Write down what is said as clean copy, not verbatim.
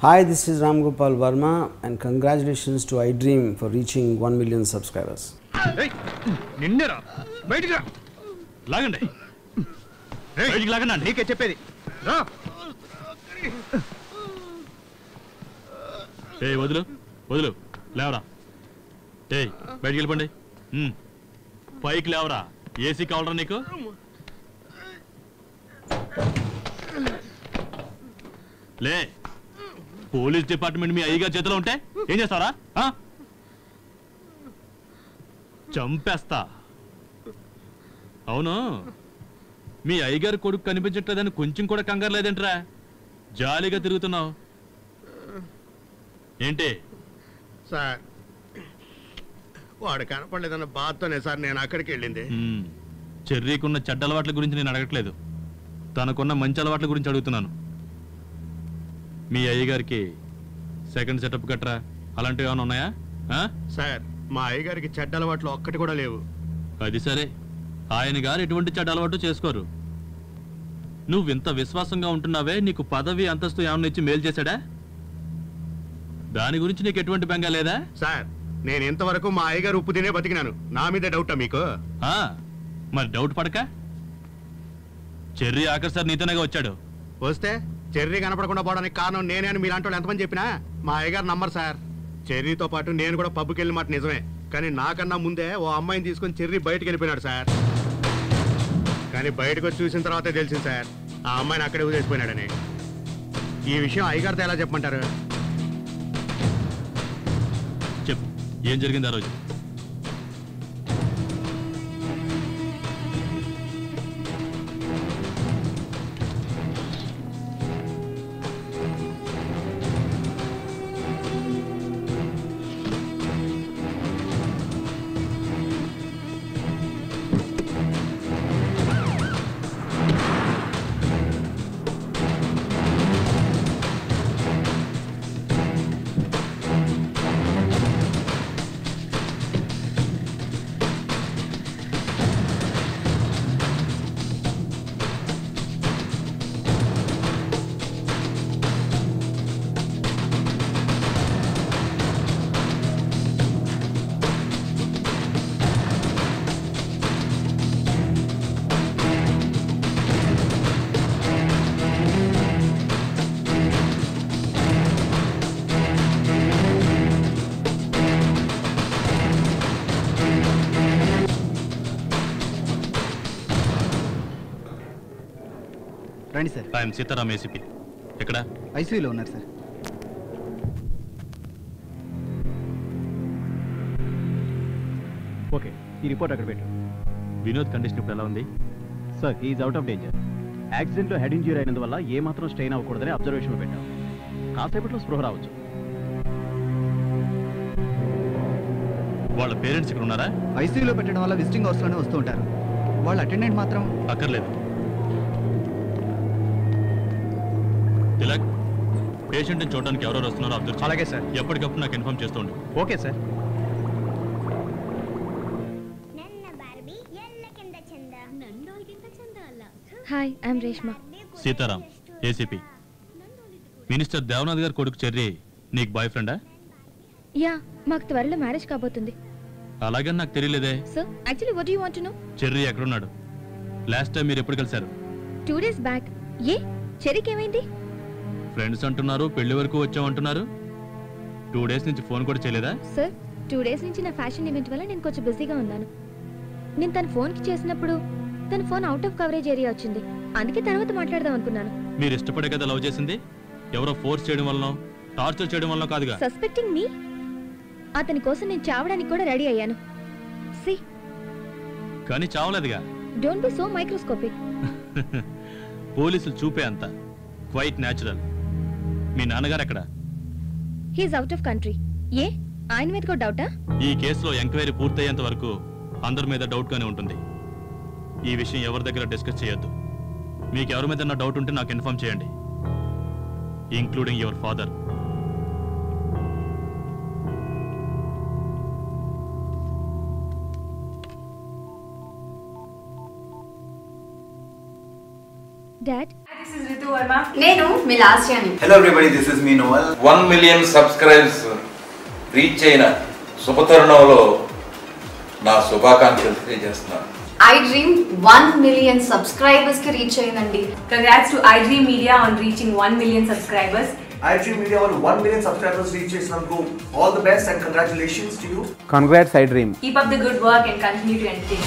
Hi, this is Ram Gopal Verma and congratulations to iDream for reaching 1 million subscribers. Hey, నిన్నరా బయటికి రా లాగండి బయటికి లాగండి నీకే చెప్పేది రా ఏయ్ వదులు వదులు లేవరా ఏయ్ బయటికి వెళ్ళిపోండి పైకి లేవరా ఏసీ కావాలరా నీకు లే పోలీస్ డిపార్ట్మెంట్ మీ అయ్యగారి చేతిలో ఉంటే ఏం చేస్తారా చంపేస్తా అవును మీ అయ్యగారి కొడుకు కనిపించట్లేదని కొంచెం కూడా కంగారు లేదేంట్రా జాలీగా తిరుగుతున్నావు ఏంటి సార్ వాడు కనపడలేదన్న బాధతోనే సార్ నేను అక్కడికి వెళ్ళింది చెర్రీకున్న చెడ్డ అలవాట్ల గురించి నేను అడగట్లేదు తనకున్న మంచి అలవాట్ల గురించి అడుగుతున్నాను మీ అయ్యగారికి సెకండ్ సెటప్ గట్రా అలాంటివి ఏమైనా ఉన్నాయా సార్ మా అయ్యగారికి చెడ్డ అలవాట్లు ఒక్కటి కూడా లేవు అది సరే ఆయన గారు ఎటువంటి చెడ్డ అలవాటు చేసుకోరు నువ్వింత విశ్వాసంగా ఉంటున్నావే నీకు పదవి అంతస్తు ఏమన్నా ఇచ్చి మేలు చేశాడా దాని గురించి నీకు ఎటువంటి బెంగ లేదా సార్ నేను ఇంతవరకు మా అయ్యగారు ఉప్పు తినే బతికినాను నా మీద డౌటా మీకు మరి డౌట్ పడక చెర్రీ ఆఖరి సార్ నీతోనేగా వచ్చాడు వస్తే చెర్రీ కనపడకుండా పోవడానికి కారణం నేనే అని మీలాంటి వాళ్ళు ఎంతమంది చెప్పినా మా అయ్యగారు నమ్మరు సార్ చెర్రీతో పాటు నేను కూడా పబ్కి వెళ్ళిన మాట నిజమే కానీ నాకన్నా ముందే ఓ అమ్మాయిని తీసుకొని చెర్రీ బయటకు వెళ్ళిపోయినాడు సార్ కానీ బయటకు వచ్చి చూసిన తర్వాతే తెలిసింది సార్ ఆ అమ్మాయిని అక్కడే వదిలేసిపోయినాడని ఈ విషయం అయ్యగారితో ఎలా చెప్పమంటారు చెప్పు ఏం జరిగింది ఆ రోజు రండి సార్. I'm Sitaram ACP. ఎక్కడ? ఐసీయూలో ఉన్నారు సార్. ఓకే, ఈ రిపోర్ట్ అక్కడ పెట్టు. వినోద్ కండిషన్ ఇప్పుడు ఎలా ఉంది? Sir, is out of danger. యాక్సిడెంట్లో హెడ్ ఇంజ్యూరీ అయినందువల్ల ఏమాత్రం స్ట్రెయిన్ అవ్వకూడదని అబ్జర్వేషన్లో పెట్టాం. కాసేపట్లో స్పృహ రావచ్చు. వాళ్ళ పేరెంట్స్ ఇక్కడ ఉన్నారా? ఐసీయూలో పెట్టడం వల్ల విజిటింగ్ హౌస్లోనే వస్తూ ఉంటారు. వాళ్ళ అటెండెంట్ మాత్రం అక్కర్లేదు. తిలక్, పేషెంట్ని చూడడానికి ఎవరెవరు వస్తున్నారో అబ్జర్వ్. అలాగే సార్. ఎప్పటికప్పుడు నాకు ఇన్ఫార్మ్ చేస్తూ ఉండు. Okay sir. Hi, I'm Reshma. Sitaram, ACP. Minister Devanath గారి కొడుకు చెర్రీ నీకు బాయ్ ఫ్రెండా? యా, మాకు త్వరలో మ్యారేజ్ కాబోతుంది. అలాగని నాకు తెలియలేదే. So actually what do you want to know? Cherry ఎక్కడున్నాడు? లాస్ట్ టైం మీరు ఎప్పుడు కలిశారు? 2 days బ్యాక్. ఏ చెర్రీకి ఏమైంది? ఫ్రెండ్స్ అంటున్నారు, పెళ్లి వరకు వచ్చామంటున్నారు. 2 days నుంచి ఫోన్ కూడా చేయలేదా? సార్, 2 days నుంచి నా ఫ్యాషన్ ఈవెంట్ వల్ల నేను కొంచెం బిజీగా ఉన్నాను. నేను తన ఫోన్కి చేసినప్పుడు తన phone out of coverage area వచ్చింది. అందుకే తర్వాత మాట్లాడదాం అనుకున్నాను. మీరు ఇష్టపడే కదా లవ్ చేసింది? ఎవరో ఫోర్స్ చేయడం వల్ల, టార్చర్ చేయడం వల్ల కాదుగా. Suspecting me? అతని కోసం నేను చావడానికి కూడా రెడీ అయ్యాను. సి, కానీ చావలేదుగా. Don't be so microscopic. పోలీసులు చూపే అంత క్వైట్ న్యాచురల్. మీ నాన్నగారు ఎక్కడ? He's out of country. ఏ ఆయన మీద కూడా డౌటా? ఈ కేసులో ఎంక్వైరీ పూర్తయ్యేంత వరకు అందరి మీద డౌట్ గానే ఉంటుంది. ఈ విషయం ఎవరి దగ్గర డిస్కస్ చేయొద్దు. మీకు ఎవరి మీద డౌట్ ఉంటే నాకు ఇన్ఫార్మ్ చేయండి, including your father. Dad, This is Ritu Verma. నేను మీ lost Annie. Hello everybody, this is me Noel. 1 million subscribers reach అయిన శుభతరుణంలో నా శుభాకాంక్షలు తెలియజేస్తున్నాను. iDream 1 million subscribers కి రీచ్ అయిందండి. Congrats to iDream Media on reaching 1 million subscribers. iDream Media వాళ్ళు 1 million subscribers reach చేసినందుకు all the best and congratulations to you. Congrats iDream. Keep up the good work and continue to entertain.